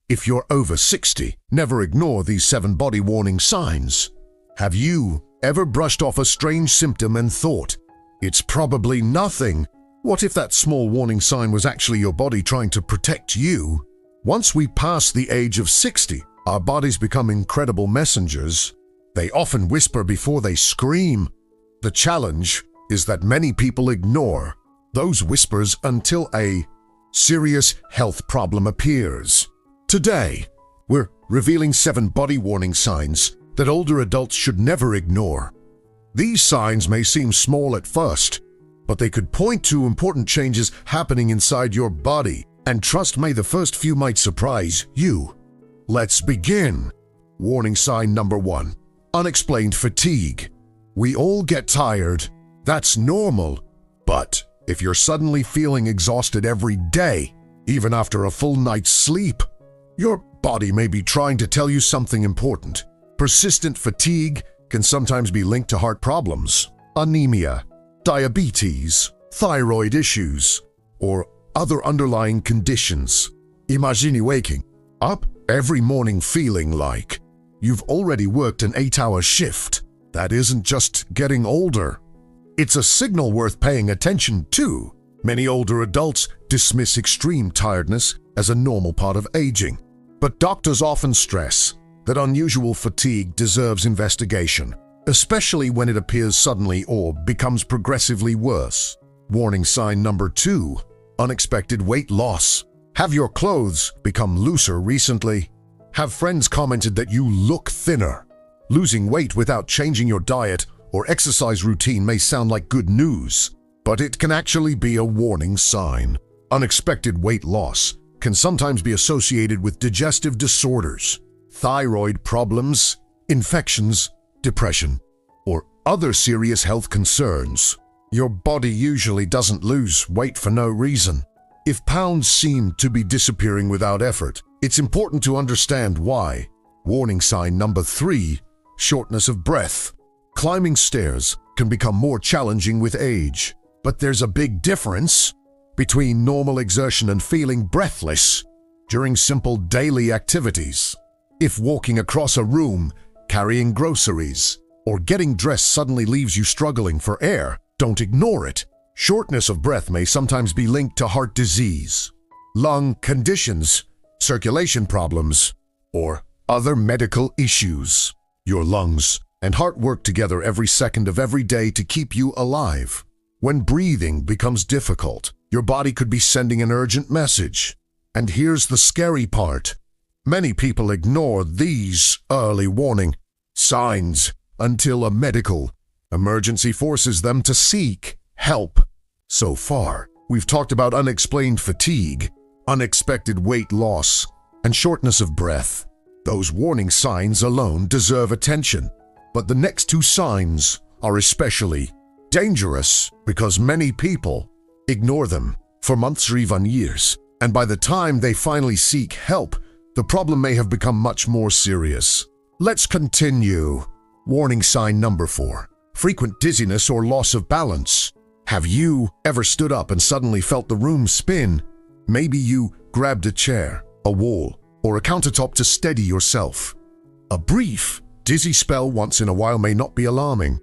If you're over 60, never ignore these 7 body warning signs. Have you ever brushed off a strange symptom and thought, "It's probably nothing"? What if that small warning sign was actually your body trying to protect you? Once we pass the age of 60, our bodies become incredible messengers. They often whisper before they scream. The challenge is that many people ignore those whispers until a serious health problem appears. Today, we're revealing 7 body warning signs that older adults should never ignore. These signs may seem small at first, but they could point to important changes happening inside your body, and trust me, the first few might surprise you. Let's begin. Warning sign number 1. Unexplained fatigue. We all get tired. That's normal. But if you're suddenly feeling exhausted every day, even after a full night's sleep, your body may be trying to tell you something important. Persistent fatigue can sometimes be linked to heart problems, anemia, diabetes, thyroid issues, or other underlying conditions. Imagine waking up every morning feeling like you've already worked an 8-hour shift. That isn't just getting older. It's a signal worth paying attention to. Many older adults dismiss extreme tiredness as a normal part of aging, but doctors often stress that unusual fatigue deserves investigation, especially when it appears suddenly or becomes progressively worse. Warning sign number 2. Unexpected weight loss. Have your clothes become looser recently? Have friends commented that you look thinner? Losing weight without changing your diet or exercise routine may sound like good news, but it can actually be a warning sign. Unexpected weight loss can sometimes be associated with digestive disorders, thyroid problems, infections, depression, or other serious health concerns. Your body usually doesn't lose weight for no reason. If pounds seem to be disappearing without effort, it's important to understand why. Warning sign number 3. Shortness of breath. Climbing stairs can become more challenging with age, but there's a big difference between normal exertion and feeling breathless during simple daily activities. If walking across a room, carrying groceries, or getting dressed suddenly leaves you struggling for air, don't ignore it. Shortness of breath may sometimes be linked to heart disease, lung conditions, circulation problems, or other medical issues. Your lungs and heart work together every second of every day to keep you alive. When breathing becomes difficult, your body could be sending an urgent message. And here's the scary part. Many people ignore these early warning signs until a medical emergency forces them to seek help. So far, we've talked about unexplained fatigue, unexpected weight loss, and shortness of breath. Those warning signs alone deserve attention, but the next 2 signs are especially dangerous because many people ignore them for months or even years, and by the time they finally seek help, the problem may have become much more serious. Let's continue. Warning sign number 4. Frequent dizziness or loss of balance. Have you ever stood up and suddenly felt the room spin? Maybe you grabbed a chair, a wall, or a countertop to steady yourself. A brief, dizzy spell once in a while may not be alarming,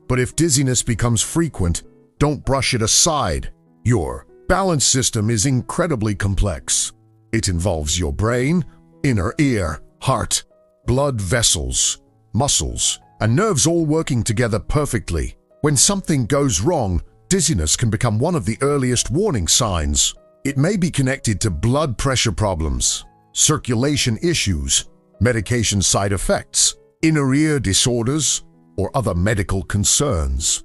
but if dizziness becomes frequent, don't brush it aside. Your balance system is incredibly complex. It involves your brain, inner ear, heart, blood vessels, muscles, and nerves all working together perfectly. When something goes wrong, dizziness can become one of the earliest warning signs. It may be connected to blood pressure problems, circulation issues, medication side effects, inner ear disorders, or other medical concerns.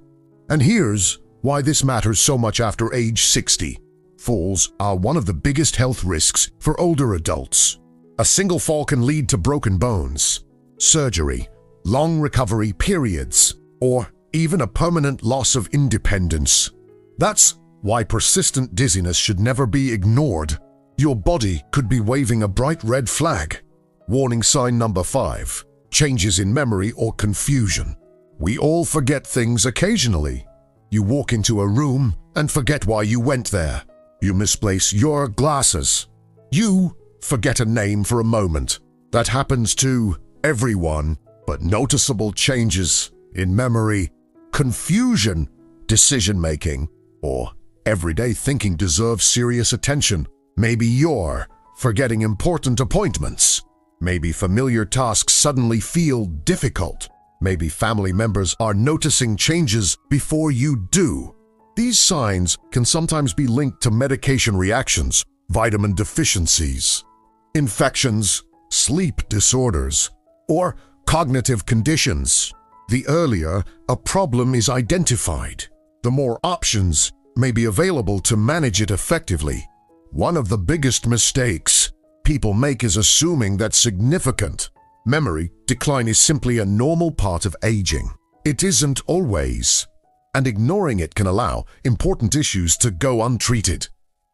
And here's why this matters so much after age 60. Falls are one of the biggest health risks for older adults. A single fall can lead to broken bones, surgery, long recovery periods, or even a permanent loss of independence. That's why persistent dizziness should never be ignored. Your body could be waving a bright red flag. Warning sign number 5. Changes in memory or confusion. We all forget things occasionally. You walk into a room and forget why you went there. You misplace your glasses. You forget a name for a moment. That happens to everyone, but noticeable changes in memory, confusion, decision-making, or everyday thinking deserve serious attention. Maybe you're forgetting important appointments. Maybe familiar tasks suddenly feel difficult. Maybe family members are noticing changes before you do. These signs can sometimes be linked to medication reactions, vitamin deficiencies, infections, sleep disorders, or cognitive conditions. The earlier a problem is identified, the more options may be available to manage it effectively. One of the biggest mistakes people make is assuming that significant memory decline is simply a normal part of aging. It isn't always, and ignoring it can allow important issues to go untreated.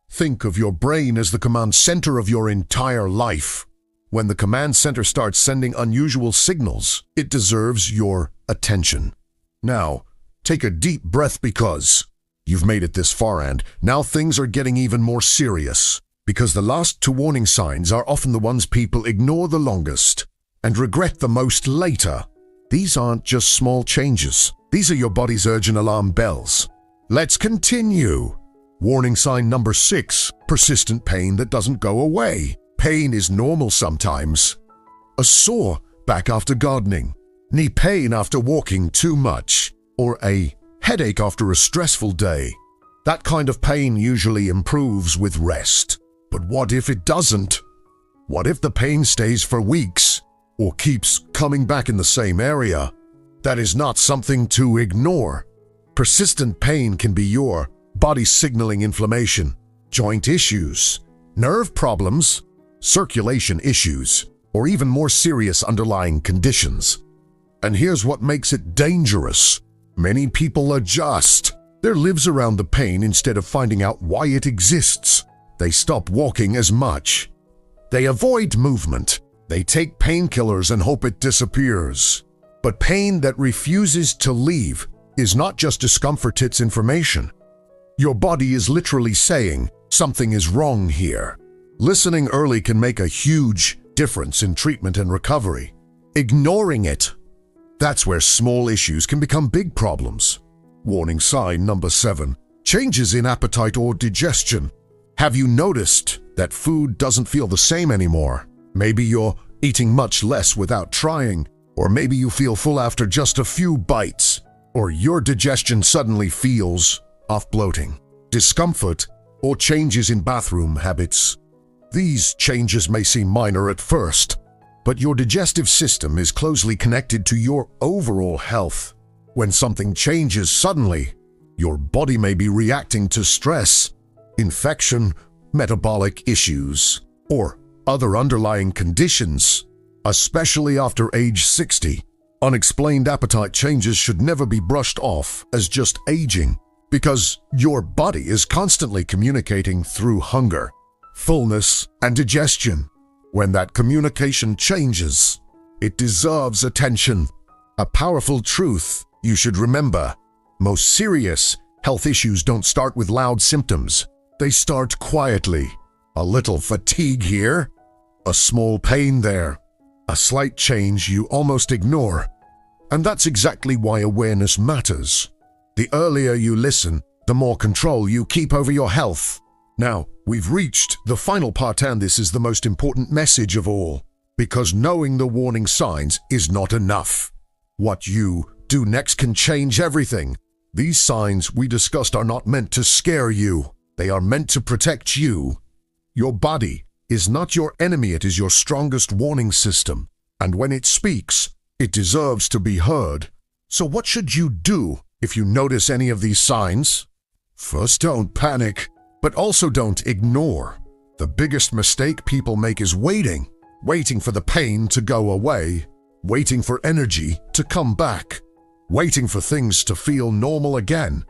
Think of your brain as the command center of your entire life. When the command center starts sending unusual signals, it deserves your attention. Now, take a deep breath because you've made it this far, and now things are getting even more serious. Because the last two warning signs are often the ones people ignore the longest and regret the most later. These aren't just small changes. These are your body's urgent alarm bells. Let's continue. Warning sign number 6, persistent pain that doesn't go away. Pain is normal sometimes. A sore back after gardening, knee pain after walking too much, or a headache after a stressful day. That kind of pain usually improves with rest. But what if it doesn't? What if the pain stays for weeks or keeps coming back in the same area? That is not something to ignore. Persistent pain can be your body signaling inflammation, joint issues, nerve problems, circulation issues, or even more serious underlying conditions. And here's what makes it dangerous. Many people adjust their lives around the pain instead of finding out why it exists. They stop walking as much. They avoid movement. They take painkillers and hope it disappears. But pain that refuses to leave is not just discomfort, it's information. Your body is literally saying, something is wrong here. Listening early can make a huge difference in treatment and recovery. Ignoring it, that's where small issues can become big problems. Warning sign number 7, changes in appetite or digestion. Have you noticed that food doesn't feel the same anymore? Maybe you're eating much less without trying, or maybe you feel full after just a few bites, or your digestion suddenly feels off, bloating, discomfort, or changes in bathroom habits. These changes may seem minor at first, but your digestive system is closely connected to your overall health. When something changes suddenly, your body may be reacting to stress, infection, metabolic issues, or other underlying conditions. Especially after age 60, unexplained appetite changes should never be brushed off as just aging, because your body is constantly communicating through hunger, fullness, and digestion. When that communication changes, it deserves attention. A powerful truth you should remember: most serious health issues don't start with loud symptoms. They start quietly. A little fatigue here, a small pain there, a slight change you almost ignore. And that's exactly why awareness matters. The earlier you listen, the more control you keep over your health. Now, we've reached the final part, and this is the most important message of all. Because knowing the warning signs is not enough. What you do next can change everything. These signs we discussed are not meant to scare you. They are meant to protect you. Your body is not your enemy, it is your strongest warning system. And when it speaks, it deserves to be heard. So what should you do if you notice any of these signs? First, don't panic, but also don't ignore. The biggest mistake people make is waiting for the pain to go away, waiting for energy to come back, waiting for things to feel normal again.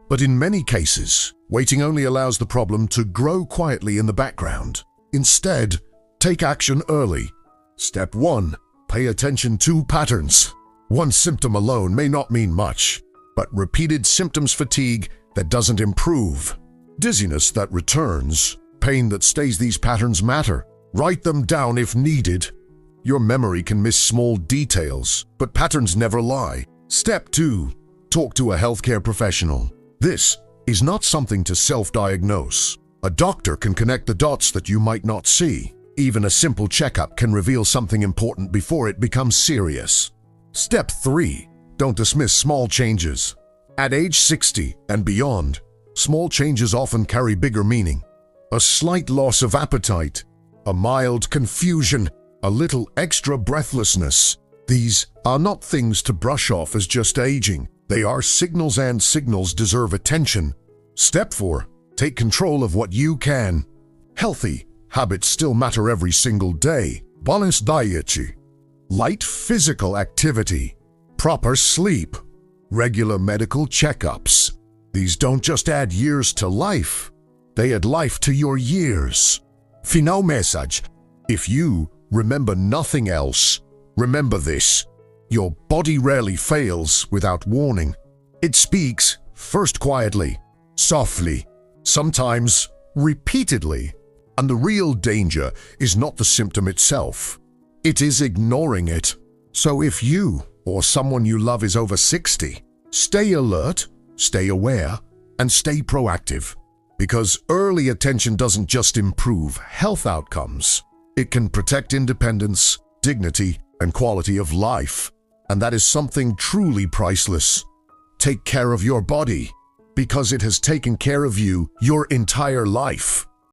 But in many cases, waiting only allows the problem to grow quietly in the background. Instead, take action early. Step 1. Pay attention to patterns. One symptom alone may not mean much, but repeated symptoms fatigue that doesn't improve, dizziness that returns, pain that stays, these patterns matter. Write them down if needed. Your memory can miss small details, but patterns never lie. Step 2. Talk to a healthcare professional. This is not something to self-diagnose. A doctor can connect the dots that you might not see. Even a simple checkup can reveal something important before it becomes serious. Step 3. Don't dismiss small changes. At age 60 and beyond, small changes often carry bigger meaning. A slight loss of appetite, a mild confusion, a little extra breathlessness. These are not things to brush off as just aging. They are signals, and signals deserve attention. Step 4. Take control of what you can. Healthy habits still matter every single day. Balanced diet, light physical activity, proper sleep, regular medical checkups. These don't just add years to life, they add life to your years. Final message. If you remember nothing else, remember this. Your body rarely fails without warning. It speaks, first quietly, softly, sometimes repeatedly. And the real danger is not the symptom itself. It is ignoring it. So if you or someone you love is over 60, stay alert, stay aware, and stay proactive. Because early attention doesn't just improve health outcomes. It can protect independence, dignity, and quality of life. And that is something truly priceless. Take care of your body, because it has taken care of you your entire life.